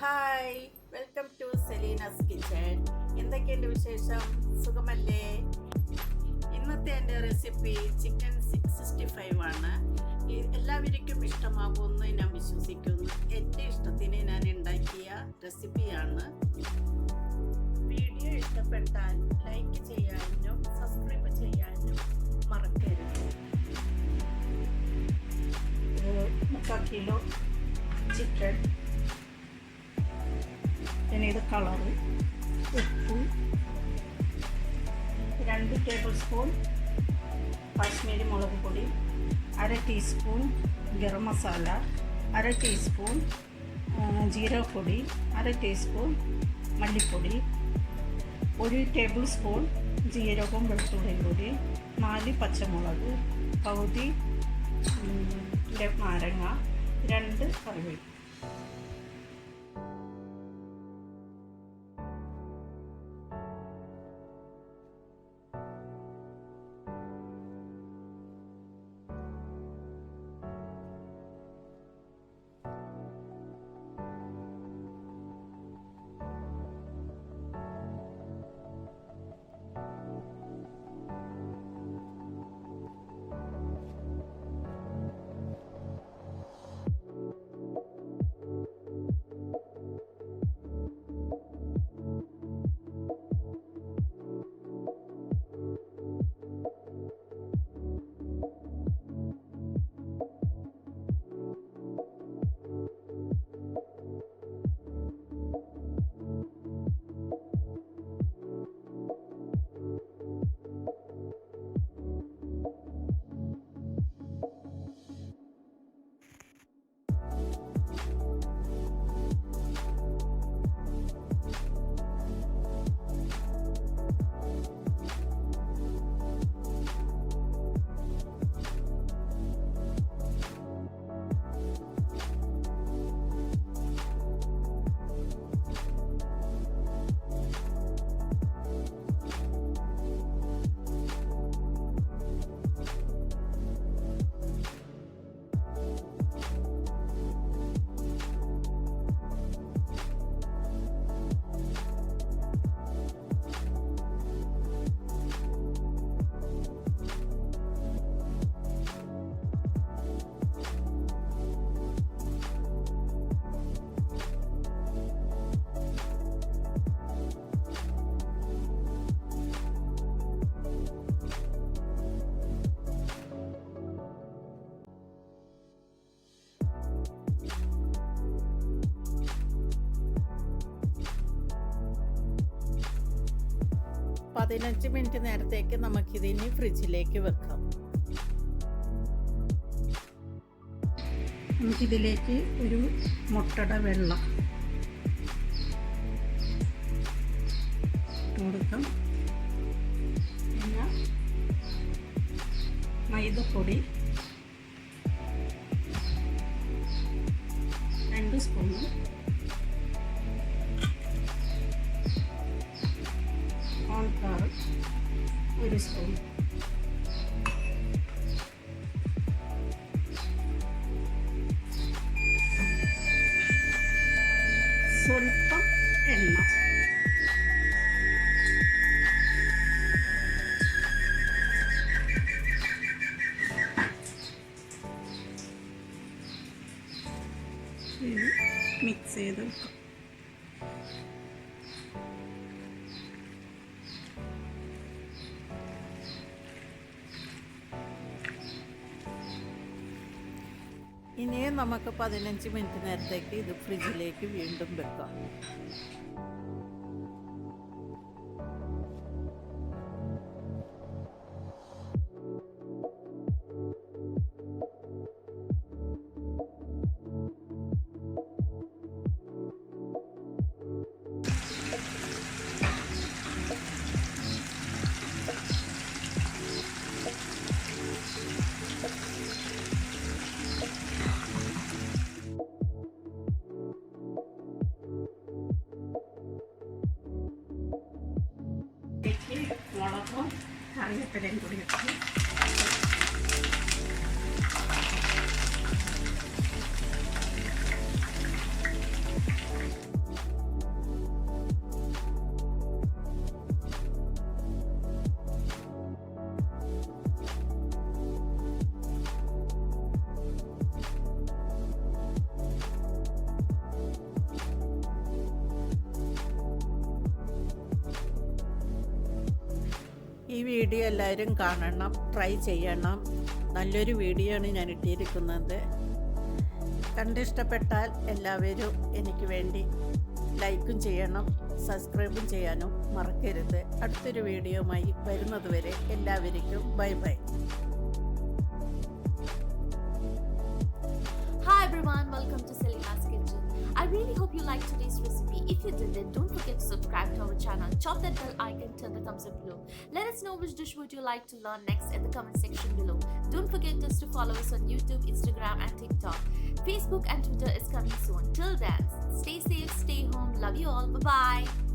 Hi, welcome to Selina's kitchen. എന്തൊക്കെയുണ്ട് വിശേഷം? സുഖമല്ലേ? ഇന്നത്തെ എൻ്റെ റെസിപ്പി ചിക്കൻ 665 ആണ്. എല്ലാവർക്കും ഇഷ്ടമാകുമെന്ന് ഞാൻ വിശ്വസിക്കുന്നു. എൻ്റെ ഇഷ്ടത്തിന് ഞാൻ ഉണ്ടാക്കിയ റെസിപ്പിയാണ്. വീഡിയോ ഇഷ്ടപ്പെട്ടാൽ ലൈക്ക് ചെയ്യാനും സബ്സ്ക്രൈബ് ചെയ്യാനും മറക്കരുത്. 3/4 കിലോ ചിക്കൻ, പിന്നെ ഇത് കളറ്, ഉപ്പ്, 2 ടേബിൾ സ്പൂൺ കാശ്മീരി മുളക് പൊടി, 1/2 ടീസ്പൂൺ ഗരം മസാല, 1/2 ടീസ്പൂൺ ജീരകപ്പൊടി, 1/2 ടീസ്പൂൺ മല്ലിപ്പൊടി, 1 ടേബിൾ സ്പൂൺ ജീരകവും വെളുത്തുള്ളിയും കൂടി, 4 പച്ചമുളക്, പകുതി നാരങ്ങ, 2 കറിവേപ്പില. പതിനഞ്ച് മിനിറ്റ് നേരത്തേക്ക് നമുക്കിതിനി ഫ്രിഡ്ജിലേക്ക് വെക്കാം. നമുക്കിതിലേക്ക് ഒരു മുട്ടയുടെ വെള്ള കൊടുക്കാം. പിന്നെ മൈദപ്പൊടി 2 സ്പൂണ്, കോൺഫ്ലവർ 1 സ്പൂൺ, സ്വല്പം എണ്ണ, മിക്സ് ചെയ്ത് വെക്കാം. ഇനിയും നമുക്ക് 15 മിനിറ്റ് നേരത്തേക്ക് ഇത് ഫ്രിഡ്ജിലേക്ക് വീണ്ടും വെക്കാം. മുളകും കറിവേപ്പിലയും കൂടി ഇട്ട് ഈ വീഡിയോ എല്ലാവരും കാണണം, ട്രൈ ചെയ്യണം. നല്ലൊരു വീഡിയോ ആണ് ഞാൻ ഇട്ടിരിക്കുന്നത്. കണ്ടിഷ്ടപ്പെട്ടാൽ എല്ലാവരും എനിക്ക് വേണ്ടി ലൈക്കും ചെയ്യണം, സബ്സ്ക്രൈബും ചെയ്യാനും മറക്കരുത്. അടുത്തൊരു വീഡിയോയുമായി വരുന്നതുവരെ എല്ലാവർക്കും bye bye. Hi everyone, welcome to Selina's Kitchen. I really hope you liked today's recipe. If you did, then don't forget to subscribe to our channel. Chop that bell icon, turn the thumbs up below. Let us know which dish would you like to learn next in the comment section below. Don't forget just to follow us on YouTube, Instagram and TikTok. Facebook and Twitter is coming soon. Till then, stay safe, stay home. Love you all. Bye-bye.